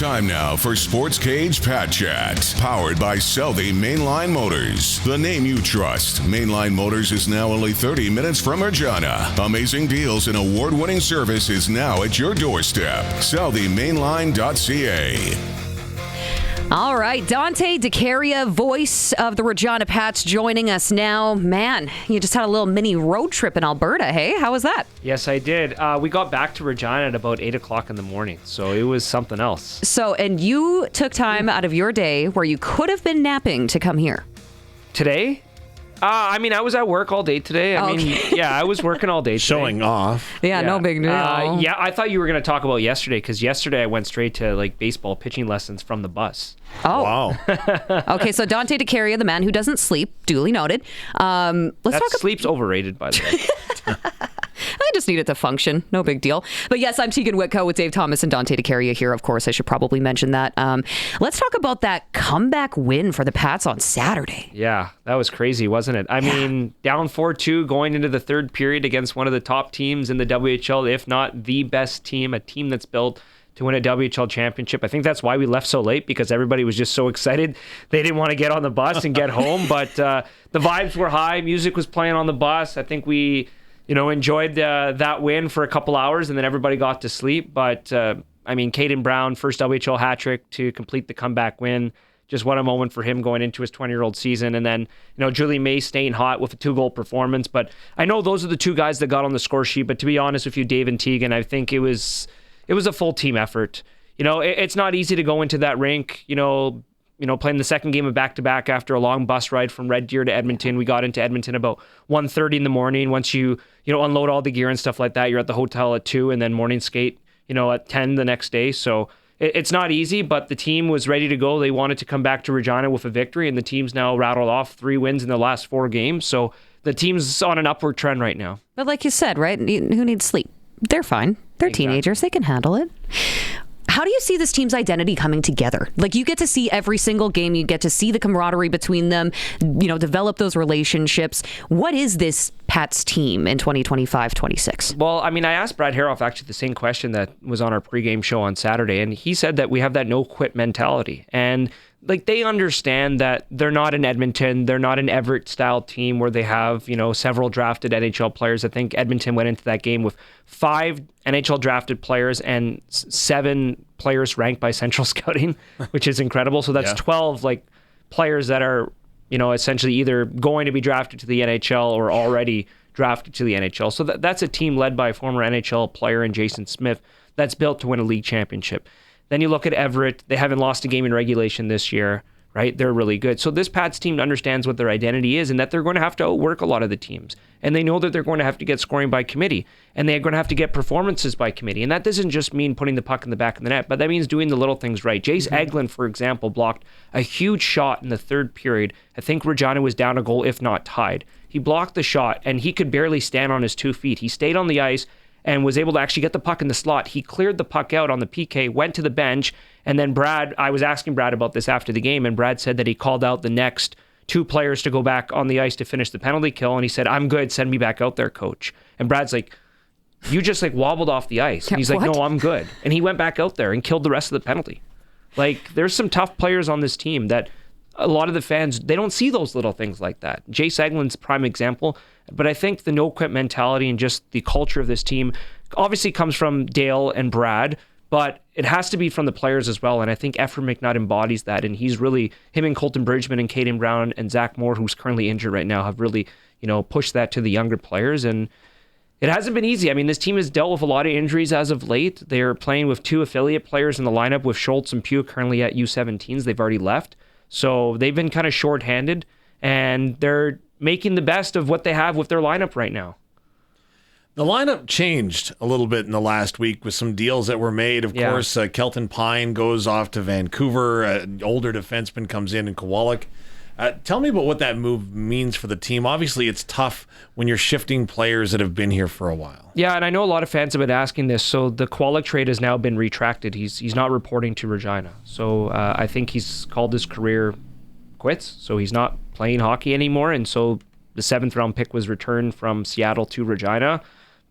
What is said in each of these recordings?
Time now for SportsCage Pat Chat, powered by Southie Mainline Motors. The name you trust. Mainline Motors is now only 30 minutes from Regina. Amazing deals and award-winning service is now at your doorstep. SouthieMainline.ca. All right, Dante Decaria, voice of the Regina Pats, joining us now. Man, you just had a little mini road trip in Alberta, hey? How was that? Yes, I did. We got back to Regina at about 8 o'clock in the morning, so it was something else. So, and you took time out of your day where you could have been napping to come here. Today? I was at work all day today. I was working all day today. Showing off. Yeah, no big deal. I thought you were going to talk about yesterday, because yesterday I went straight to baseball pitching lessons from the bus. Oh. Wow. Okay, so Dante Decaria, the man who doesn't sleep, duly noted. Sleep's overrated, by the way. I just need it to function. No big deal. But yes, I'm Tegan Whitco with Dave Thomas and Dante Decaria here. Of course, I should probably mention that. Let's talk about that comeback win for the Pats on Saturday. Yeah, that was crazy, wasn't it? I mean, down 4-2 going into the third period against one of the top teams in the WHL, if not the best team, a team that's built to win a WHL championship. I think that's why we left so late, because everybody was just so excited. They didn't want to get on the bus and get home, but the vibes were high. Music was playing on the bus. I think we enjoyed that win for a couple hours, and then everybody got to sleep. But, Caden Brown, first WHL hat trick to complete the comeback win. Just what a moment for him going into his 20-year-old season. And then, Julie May staying hot with a 2-goal performance. But I know those are the two guys that got on the score sheet. But to be honest with you, Dave and Tegan, I think it was a full team effort. It's not easy to go into that rink, playing the second game of back-to-back after a long bus ride from Red Deer to Edmonton. We got into Edmonton about 1:30 in the morning. Once you unload all the gear and stuff like that, you're at the hotel at 2, and then morning skate, at 10 the next day. So it's not easy, but the team was ready to go. They wanted to come back to Regina with a victory, and the team's now rattled off 3 wins in the last 4 games. So the team's on an upward trend right now. But like you said, right, who needs sleep? They're fine. They're teenagers. They can handle it. How do you see this team's identity coming together? You get to see every single game. You get to see the camaraderie between them, develop those relationships. What is this Pats team in 2025-26? Well, I asked Brad Haroff actually the same question that was on our pregame show on Saturday, and he said that we have that no-quit mentality. And they understand that they're not in Edmonton. They're not an Everett-style team where they have, several drafted NHL players. I think Edmonton went into that game with 5 NHL drafted players and 7 players ranked by Central Scouting, which is incredible. So that's 12 players that are, essentially either going to be drafted to the NHL or already drafted to the NHL. So that's a team led by a former NHL player in Jason Smith that's built to win a league championship. Then you look at Everett. They haven't lost a game in regulation this year, right? They're really good. So this Pats team understands what their identity is and that they're going to have to outwork a lot of the teams. And they know that they're going to have to get scoring by committee. And they're going to have to get performances by committee. And that doesn't just mean putting the puck in the back of the net, but that means doing the little things right. Jace Eglin, for example, blocked a huge shot in the third period. I think Regina was down a goal, if not tied. He blocked the shot, and he could barely stand on his 2 feet. He stayed on the ice and was able to actually get the puck in the slot. He cleared the puck out on the PK, went to the bench, and then I was asking Brad about this after the game, and Brad said that he called out the next 2 players to go back on the ice to finish the penalty kill, and he said, "I'm good, send me back out there, coach." And Brad's like, "You just wobbled off the ice." And he's like, "No, I'm good." And he went back out there and killed the rest of the penalty. There's some tough players on this team that a lot of the fans, they don't see those little things like that. Jace Eglin's a prime example, but I think the no-quit mentality and just the culture of this team obviously comes from Dale and Brad, but it has to be from the players as well. And I think Ephraim McNutt embodies that. And he's really, him and Colton Bridgman and Caden Brown and Zach Moore, who's currently injured right now, have really, pushed that to the younger players. And it hasn't been easy. This team has dealt with a lot of injuries as of late. They're playing with 2 affiliate players in the lineup with Schultz and Pugh currently at U17s. They've already left. So they've been kind of shorthanded, and they're making the best of what they have with their lineup right now. The lineup changed a little bit in the last week with some deals that were made. Of course, Kelton Pine goes off to Vancouver. An older defenseman comes in Kowalik. Tell me about what that move means for the team. Obviously, it's tough when you're shifting players that have been here for a while. Yeah, and I know a lot of fans have been asking this. So the Kowalik trade has now been retracted. He's not reporting to Regina. So I think he's called his career quits. So he's not playing hockey anymore. And so the 7th round pick was returned from Seattle to Regina.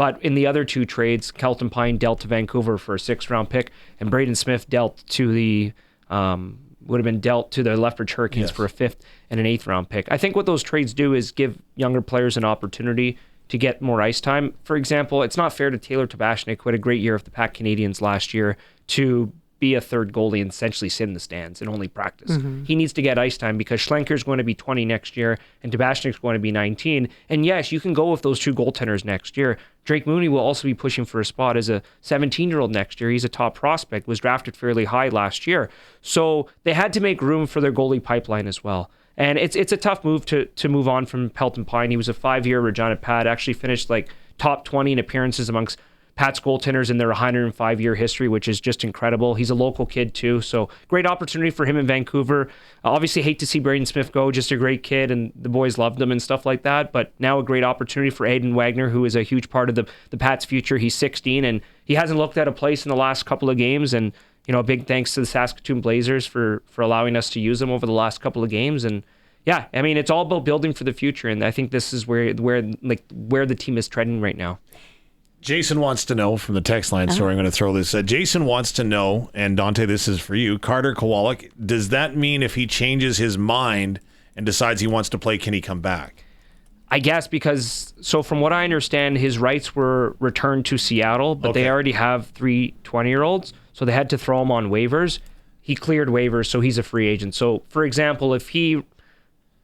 But in the other two trades, Kelton Pine dealt to Vancouver for a 6th-round pick, and Braden Smith dealt to the would have been dealt to the Lethbridge Hurricanes for a 5th and an 8th-round pick. I think what those trades do is give younger players an opportunity to get more ice time. For example, it's not fair to Taylor Tabashnik, who had a great year with the Pac Canadians last year, to be a third goalie and essentially sit in the stands and only practice. He needs to get ice time because Schlenker's going to be 20 next year and Tabashnik's going to be 19. And yes, you can go with those two goaltenders next year. Drake Mooney will also be pushing for a spot as a 17-year-old next year. He's a top prospect, was drafted fairly high last year. So they had to make room for their goalie pipeline as well. And it's a tough move to move on from Pelton Pine. He was a 5-year Regina Pat, actually finished like top 20 in appearances amongst Pat's goaltenders in their 105-year history, which is just incredible. He's a local kid too, so great opportunity for him in Vancouver. Obviously hate to see Braden Smith go, just a great kid, and the boys loved him and stuff like that, but now a great opportunity for Aiden Wagner, who is a huge part of the Pats' future. He's 16, and he hasn't looked at a place in the last couple of games, and a big thanks to the Saskatoon Blazers for allowing us to use him over the last couple of games. And yeah, I mean, it's all about building for the future, and I think this is where the team is treading right now. Jason wants to know from the text line. Sorry, I'm going to throw this. Jason wants to know, and Dante, this is for you. Carter Kowalik, does that mean if he changes his mind and decides he wants to play, can he come back? I guess because, so from what I understand, his rights were returned to Seattle, but they already have 3 20-year-olds, so they had to throw him on waivers. He cleared waivers, so he's a free agent. So, for example, if he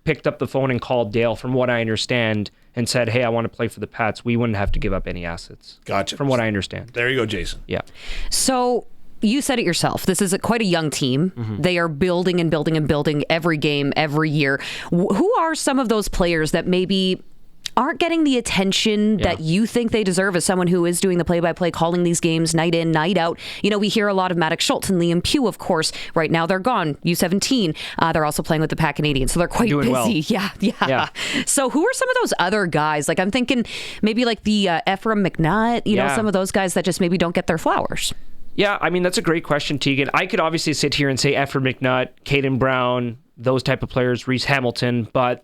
picked up the phone and called Dale, from what I understand, and said, hey, I want to play for the Pats, we wouldn't have to give up any assets. Gotcha. From what I understand. There you go, Jason. Yeah. So you said it yourself. This is quite a young team. They are building and building and building every game, every year. Who are some of those players that maybe aren't getting the attention that you think they deserve as someone who is doing the play-by-play, calling these games night in, night out? We hear a lot of Maddox Schultz and Liam Pugh, of course. Right now they're gone, U17. They're also playing with the Pac Canadians, so they're quite doing busy. Well. Yeah. So who are some of those other guys? Like I'm thinking maybe like the Ephraim McNutt, you know, some of those guys that just maybe don't get their flowers. Yeah, I mean, that's a great question, Tegan. I could obviously sit here and say Ephraim McNutt, Caden Brown, those type of players, Reese Hamilton, but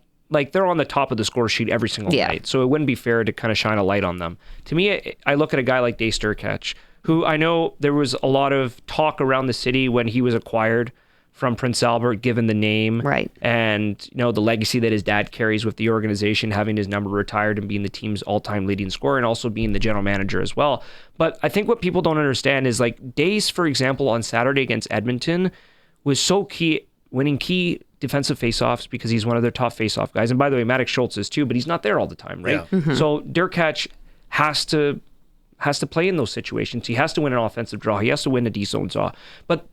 they're on the top of the score sheet every single night, so it wouldn't be fair to kind of shine a light on them. To me, I look at a guy like Dave Sturkacz, who I know there was a lot of talk around the city when he was acquired from Prince Albert, given the name, right, and the legacy that his dad carries with the organization, having his number retired and being the team's all-time leading scorer, and also being the general manager as well. But I think what people don't understand is Dace, for example, on Saturday against Edmonton, was so key, winning key defensive faceoffs because he's one of their top faceoff guys. And by the way, Maddox Schultz is too, but he's not there all the time, right? Yeah. So Sturkacz has to play in those situations. He has to win an offensive draw. He has to win a D-zone draw. But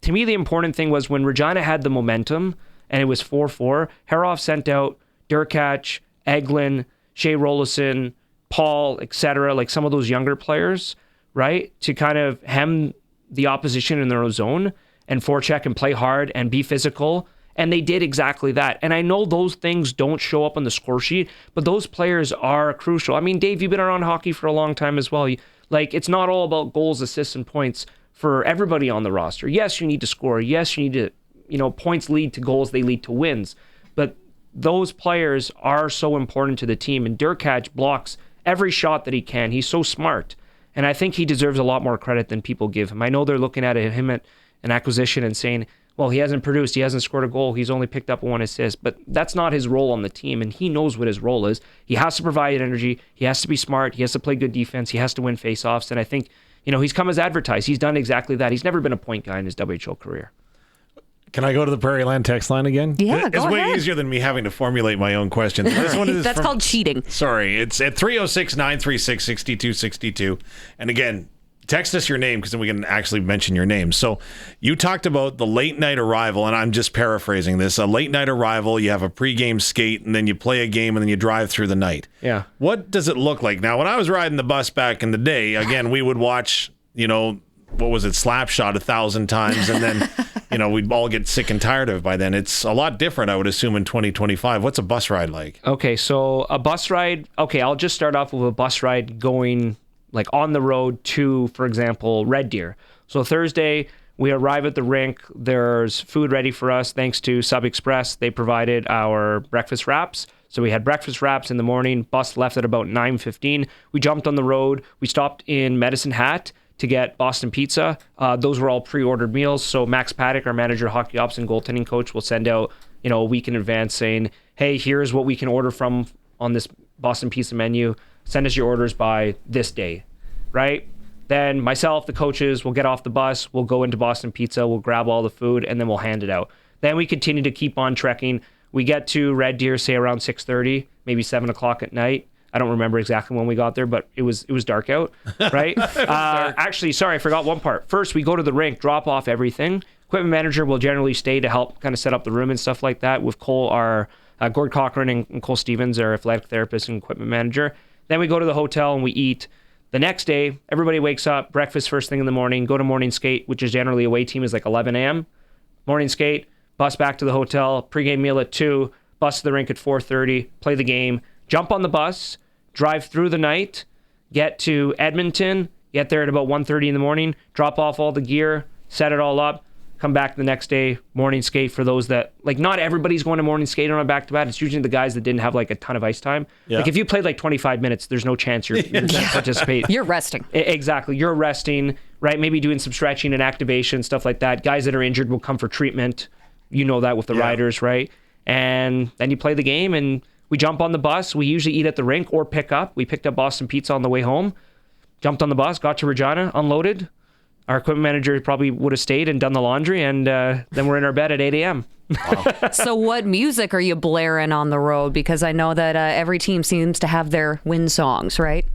to me, the important thing was when Regina had the momentum and it was 4-4, Haroff sent out Sturkacz, Eglin, Shea Rollison, Paul, etc., some of those younger players, right, to kind of hem the opposition in their own zone and forecheck and play hard and be physical. And they did exactly that. And I know those things don't show up on the score sheet, but those players are crucial. I mean, Dave, you've been around hockey for a long time as well. It's not all about goals, assists, and points for everybody on the roster. Yes, you need to score. Yes, you need to, points lead to goals, they lead to wins. But those players are so important to the team. And Sturkacz blocks every shot that he can. He's so smart. And I think he deserves a lot more credit than people give him. I know they're looking at him at an acquisition and saying, well, he hasn't produced, he hasn't scored a goal, he's only picked up 1 assist, but that's not his role on the team, and he knows what his role is. He has to provide energy, he has to be smart, he has to play good defense, he has to win faceoffs, and I think, he's come as advertised. He's done exactly that. He's never been a point guy in his WHL career. Can I go to the Prairie Land text line again? Yeah, It's way easier than me having to formulate my own question. This one is That's called cheating. Sorry, it's at 306-936-6262. And again, text us your name because then we can actually mention your name. So you talked about the late night arrival, and I'm just paraphrasing this. A late night arrival, you have a pregame skate, and then you play a game, and then you drive through the night. Yeah. What does it look like? Now, when I was riding the bus back in the day, again, we would watch, what was it, Slapshot 1,000 times, and then, we'd all get sick and tired of it by then. It's a lot different, I would assume, in 2025. What's a bus ride like? Okay, so a bus ride, I'll just start off with a bus ride going on the road to, for example, Red Deer. So Thursday, we arrive at the rink. There's food ready for us thanks to Sub Express. They provided our breakfast wraps. So we had breakfast wraps in the morning. Bus left at about 9:15. We jumped on the road. We stopped in Medicine Hat to get Boston Pizza. Those were all pre-ordered meals. So Max Paddock, our manager, hockey ops, and goaltending coach, will send out, a week in advance saying, hey, here's what we can order from on this Boston Pizza menu. Send us your orders by this day, right? Then myself, the coaches, will get off the bus. We'll go into Boston Pizza. We'll grab all the food, and then we'll hand it out. Then we continue to keep on trekking. We get to Red Deer, say around 6:30, maybe 7 o'clock at night. I don't remember exactly when we got there, but it was dark out, right? Actually, sorry, I forgot one part. First, we go to the rink, drop off everything. Equipment manager will generally stay to help kind of set up the room and stuff like that with Cole, our Gord Cochran, and Cole Stevens, our athletic therapist and equipment manager. Then we go to the hotel and we eat. The next day, everybody wakes up, breakfast first thing in the morning, go to morning skate, which is generally away team is like 11 a.m. Morning skate, bus back to the hotel, pregame meal at 2, bus to the rink at 4:30, play the game, jump on the bus, drive through the night, get to Edmonton, get there at about 1:30 in the morning, drop off all the gear, set it all up, come back the next day, morning skate for those that, not everybody's going to morning skate on a back-to-back. It's usually the guys that didn't have a ton of ice time. Yeah. If you played 25 minutes, there's no chance you're going to participate. You're resting. Exactly. You're resting, right? Maybe doing some stretching and activation, stuff like that. Guys that are injured will come for treatment. You know that with the riders, right? And then you play the game and we jump on the bus. We usually eat at the rink or pick up. We picked up Boston Pizza on the way home, jumped on the bus, got to Regina, unloaded. Our equipment manager probably would have stayed and done the laundry, and then we're in our bed at 8 a.m. Wow. So what music are you blaring on the road? Because I know that every team seems to have their win songs, right?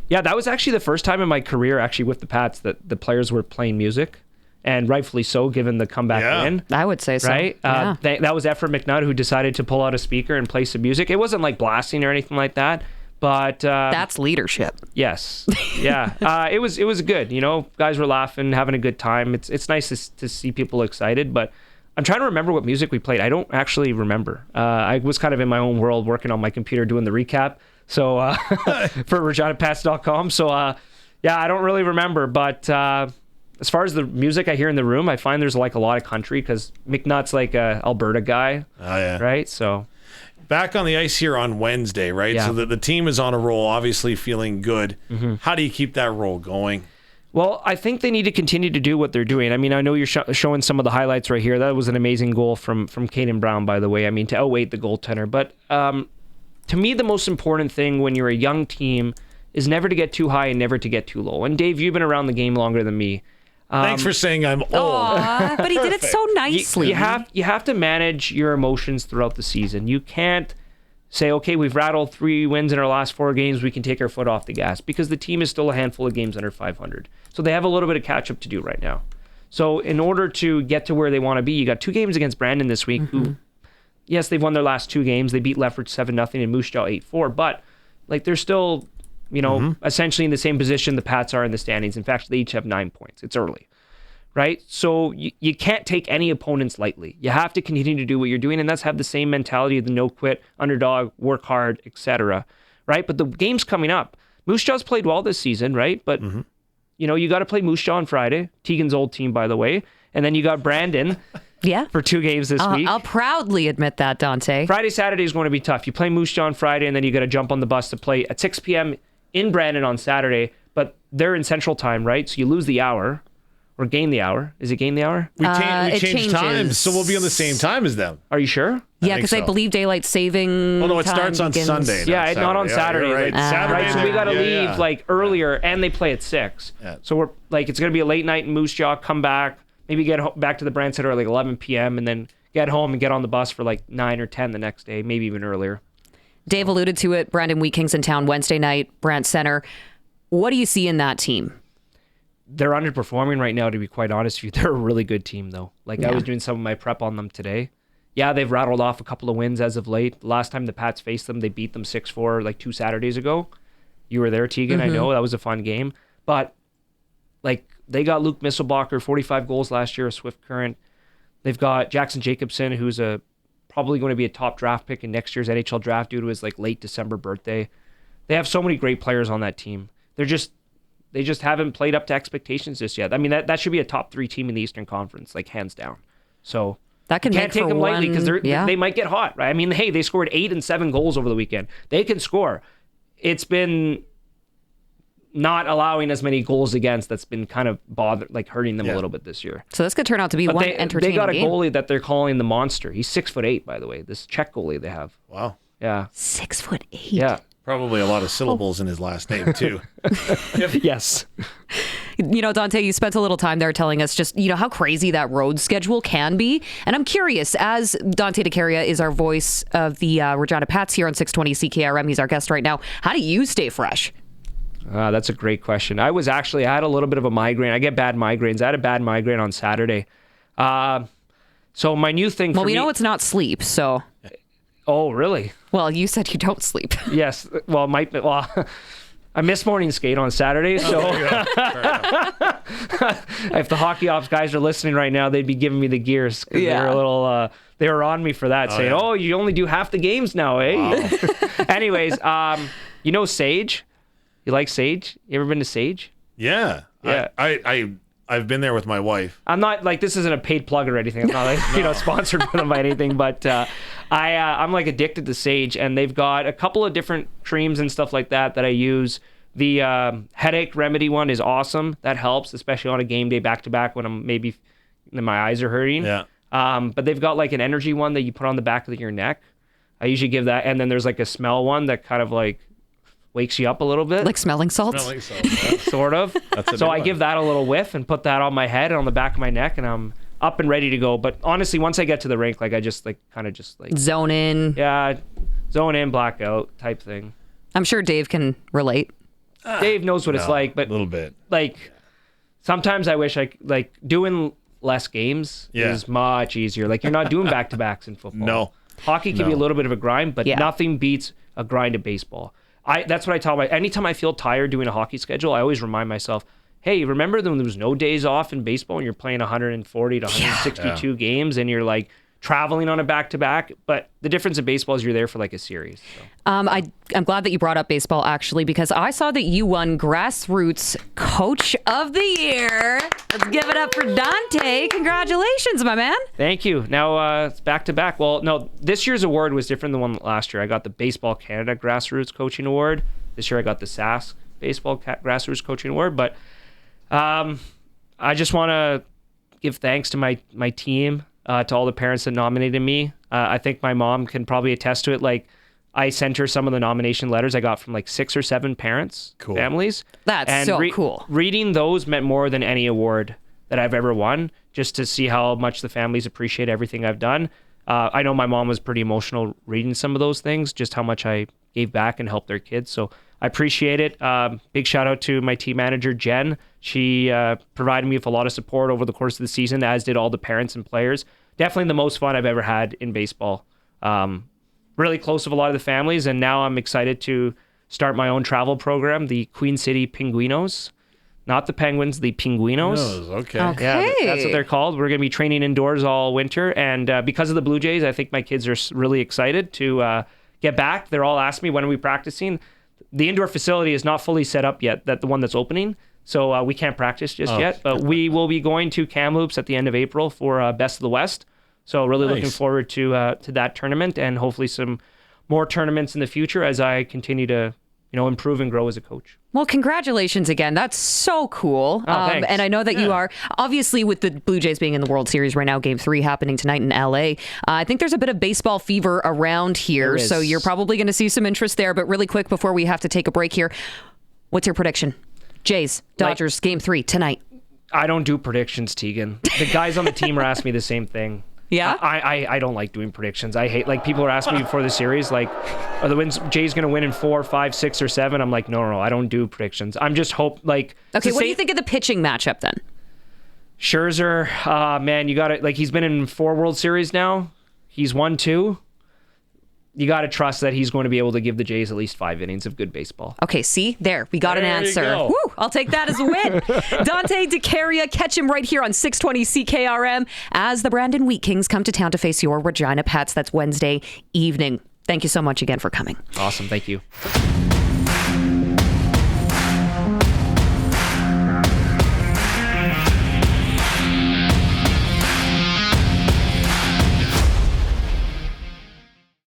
Yeah, that was actually the first time in my career, actually, with the Pats, that the players were playing music. And rightfully so, given the comeback win. I would say so. Right? Yeah. That was Efren McNutt who decided to pull out a speaker and play some music. It wasn't like blasting or anything like that, but that's leadership. Yes. Yeah. It was good. Guys were laughing, having a good time. It's nice to see people excited, but I'm trying to remember what music we played. I don't actually remember. I was kind of in my own world working on my computer doing the recap. So for ReginaPats.com. So I don't really remember, but as far as the music I hear in the room, I find there's a lot of country because McNutt's like a Alberta guy. Oh, yeah. Right? So back on the ice here on Wednesday, right? Yeah. So the team is on a roll, obviously feeling good. Mm-hmm. How do you keep that roll going? Well, I think they need to continue to do what they're doing. I mean, I know you're showing some of the highlights right here. That was an amazing goal from Caden Brown, by the way. I mean, to outweight the goaltender. But to me, the most important thing when you're a young team is never to get too high and never to get too low. And Dave, you've been around the game longer than me. Thanks for saying I'm old. But he did it so nicely. You have to manage your emotions throughout the season. You can't say, okay, we've rattled 3 wins in our last 4 games, we can take our foot off the gas, because the team is still a handful of games under 500. So they have a little bit of catch up to do right now. So in order to get to where they want to be, you got 2 games against Brandon this week, who, yes, they've won their last 2 games. They beat Lethbridge 7-0 and Moose Jaw 8-4, but they're still essentially in the same position the Pats are in the standings. In fact, they each have 9 points. It's early, right? So you can't take any opponents lightly. You have to continue to do what you're doing, and that's have the same mentality of the no quit, underdog, work hard, etc. Right? But the game's coming up. Moose Jaw's played well this season, right? But you got to play Moose Jaw on Friday. Tegan's old team, by the way, and then you got Brandon. For 2 games this week. I'll proudly admit that, Dante. Friday, Saturday is going to be tough. You play Moose Jaw on Friday, and then you got to jump on the bus to play at 6 p.m. in Brandon on Saturday, but they're in Central Time, right? So you lose the hour or gain the hour. Is it gain the hour? We changed times, so we'll be on the same time as them. Are you sure? Yeah, because I believe daylight saving. Oh no, it starts on begins. Sunday. Yeah, not on Saturday. Right. Saturday. So we got to leave earlier, and they play at 6. Yeah. So we're it's going to be a late night in Moose Jaw. Come back, maybe get back to the Brand Center at 11 p.m. and then get home and get on the bus for 9 or 10 the next day, maybe even earlier. Dave alluded to it. Brandon Wheat Kings in town Wednesday night, Brand Center. What do you see in that team? They're underperforming right now, to be quite honest with you. They're a really good team, though. I was doing some of my prep on them today. Yeah, they've rattled off a couple of wins as of late. The last time the Pats faced them, they beat them 6-4 2 Saturdays ago. You were there, Tegan. I know. That was a fun game. But, they got Luke Misselbacher, 45 goals last year, a Swift Current. They've got Jackson Jacobson, who's probably going to be a top draft pick in next year's NHL draft due to his late December birthday. They have so many great players on that team. They just haven't played up to expectations just yet. I mean, that should be a top 3 team in the Eastern Conference, hands down. So That can Can't make take for them lightly because yeah. they might get hot, right? I mean, hey, they scored 8 and 7 goals over the weekend. They can score. It's been not allowing as many goals against that's been kind of hurting them a little bit this year. So this could turn out to be one entertaining They got a game. goalie that they're calling the monster. He's 6'8", by the way. This Czech goalie they have. Wow. Yeah. 6'8". Yeah. Probably a lot of syllables in his last name, too. Yes. Dante, you spent a little time there telling us just, how crazy that road schedule can be. And I'm curious, as Dante Decaria is our voice of the Regina Pats here on 620 CKRM, he's our guest right now. How do you stay fresh? That's a great question. I had a little bit of a migraine. I get bad migraines. I had a bad migraine on Saturday. So my new thing we know it's not sleep, so... Oh, really? Well, you said you don't sleep. Yes. Well, I missed morning skate on Saturday, so if the hockey ops guys are listening right now, they'd be giving me the gears. Yeah. They were a little, they were on me for that, saying, "Oh, you only do half the games now, eh?" Wow. Anyways, Sage? You like Sage? You ever been to Sage? Yeah. Yeah. I've been there with my wife. I'm not this isn't a paid plug or anything. I'm not sponsored by them by anything, but I'm addicted to Sage, and they've got a couple of different creams and stuff like that I use. The headache remedy one is awesome. That helps, especially on a game day back to back when my eyes are hurting. Yeah. But they've got an energy one that you put on the back of your neck. I usually give that, and then there's a smell one that kind of wakes you up a little bit. Like smelling salts? Yeah. Sort of. So I give that a little whiff and put that on my head and on the back of my neck, and I'm up and ready to go. But honestly, once I get to the rink, I just zone in. Yeah, zone in, blackout type thing. I'm sure Dave can relate. Dave knows what it's like, but a little bit. Sometimes I wish doing less games is much easier. You're not doing back-to-backs in football. No. Hockey can be a little bit of a grind, but nothing beats a grind of baseball. That's what I tell anytime I feel tired doing a hockey schedule, I always remind myself, hey, remember when there was no days off in baseball and you're playing 140 to 162 games and you're traveling on a back-to-back? But the difference in baseball is you're there for a series. So. I'm glad that you brought up baseball, actually, because I saw that you won Grassroots Coach of the Year. Let's give it up for Dante. Congratulations, my man. Thank you. Now it's back-to-back. Well, no, this year's award was different than the one last year. I got the Baseball Canada Grassroots Coaching Award. This year I got the Sask Baseball Grassroots Coaching Award. But I just want to give thanks to my team, to all the parents that nominated me. I think my mom can probably attest to it. I sent her some of the nomination letters I got from 6 or 7 parents, families. That's cool. Reading those meant more than any award that I've ever won, just to see how much the families appreciate everything I've done. I know my mom was pretty emotional reading some of those things, just how much I gave back and helped their kids. So I appreciate it. Big shout out to my team manager, Jen. She provided me with a lot of support over the course of the season, as did all the parents and players. Definitely the most fun I've ever had in baseball. Really close with a lot of the families, and now I'm excited to start my own travel program, the Queen City Pinguinos. Not the Penguins, the Pinguinos. Okay. Yeah, that's what they're called. We're going to be training indoors all winter, and because of the Blue Jays, I think my kids are really excited to get back. They're all asking me, when are we practicing? The indoor facility is not fully set up yet, the one that's opening, so we can't practice just yet. But we will be going to Kamloops at the end of April for Best of the West. So really looking forward to that tournament, and hopefully some more tournaments in the future as I continue to improve and grow as a coach. Well, congratulations again. That's so cool. Thanks. And I know that you are, obviously, with the Blue Jays being in the World Series right now, Game 3 happening tonight in LA. I think there's a bit of baseball fever around here, so you're probably going to see some interest there. But really quick, before we have to take a break here, what's your prediction? Jays, Dodgers, Game 3 tonight. I don't do predictions, Tegan. The guys on the team are asking me the same thing. Yeah? I don't like doing predictions. I hate, people are asking me before the series, are the Jays going to win in 4, 5, 6, or 7? I'm like, no, I don't do predictions. I'm just okay, what do you think of the pitching matchup then? Scherzer, man, you got to, he's been in 4 World Series now. He's won 2. You got to trust that he's going to be able to give the Jays at least 5 innings of good baseball. Okay, see? There, we got an answer. Go. Woo, I'll take that as a win. Dante Decaria, catch him right here on 620 CKRM as the Brandon Wheat Kings come to town to face your Regina Pats. That's Wednesday evening. Thank you so much again for coming. Awesome, thank you.